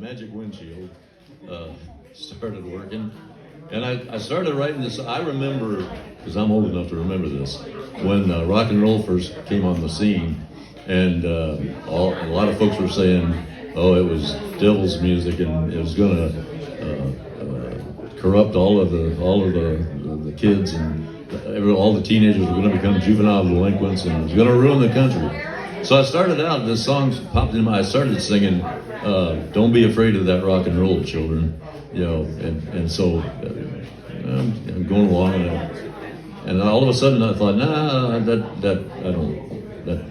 magic windshield started working. And I started writing this. I remember, because I'm old enough to remember this, when rock and roll first came on the scene, and a lot of folks were saying, oh, it was devil's music, and it was going to corrupt all of the kids, and all the teenagers were going to become juvenile delinquents, and it was going to ruin the country. So I started out, this song popped in I started singing, don't be afraid of that rock and roll, children, you know, and so I'm going along, and all of a sudden I thought, nah,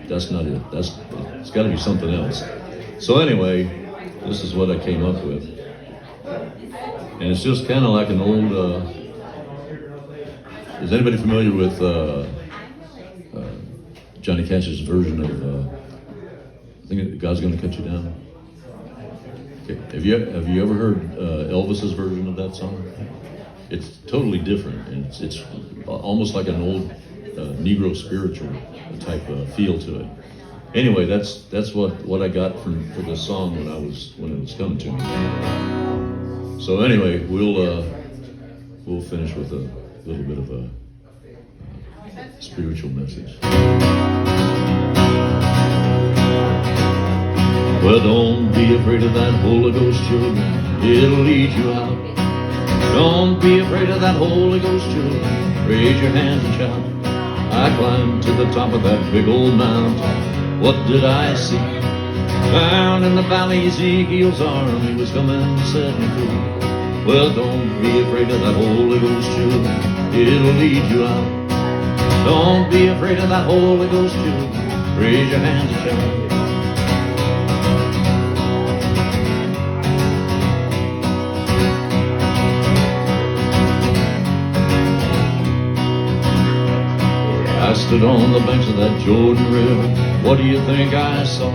that's not it. It's got to be something else. So anyway, this is what I came up with, and it's just kind of like an old. Is anybody familiar with Johnny Cash's version of I think God's Gonna Cut You Down? Okay. Have you ever heard Elvis's version of that song? It's totally different, and it's almost like an old Negro spiritual type feel to it. Anyway, that's what I got for this song when it was coming to me. So anyway, we'll finish with a little bit of a spiritual message. Well, don't be afraid of that Holy Ghost, children. It'll lead you out. Don't be afraid of that Holy Ghost, children. Raise your hands and shout. I climbed to the top of that big old mountain. What did I see? Down in the valley, Ezekiel's army was coming to set me free. Well, don't be afraid of that Holy Ghost, children. It'll lead you out. Don't be afraid of that Holy Ghost, children. Raise your hands and shout. I stood on the banks of that Jordan River. What do you think I saw?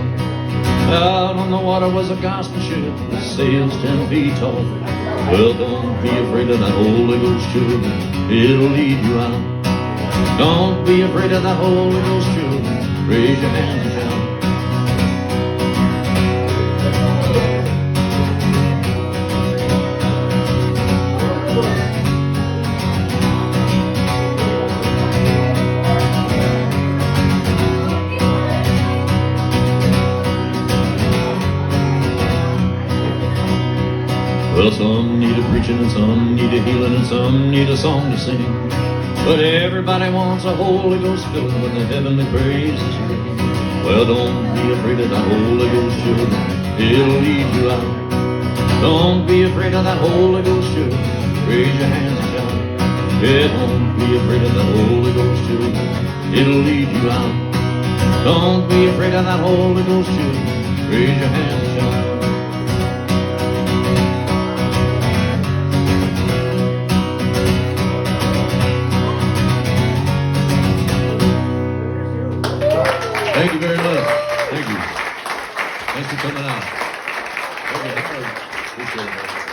Out on the water was a gospel ship that sails 10 feet tall. Well, don't be afraid of that Holy Ghost, children. It'll lead you out. Don't be afraid of that Holy Ghost, children. Raise your hands and shout. Well, some need a preaching, and some need a healing, and some need a song to sing. But everybody wants a Holy Ghost filling when the heavenly praises ring. Well, don't be afraid of that Holy Ghost, children. It'll lead you out. Don't be afraid of that Holy Ghost, children. Raise your hands and shout. Yeah, don't be afraid of that Holy Ghost, children. It'll lead you out. Don't be afraid of that Holy Ghost, children. Raise your hands and shout. Thank you very much. Thank you. Thanks for coming out. Appreciate it.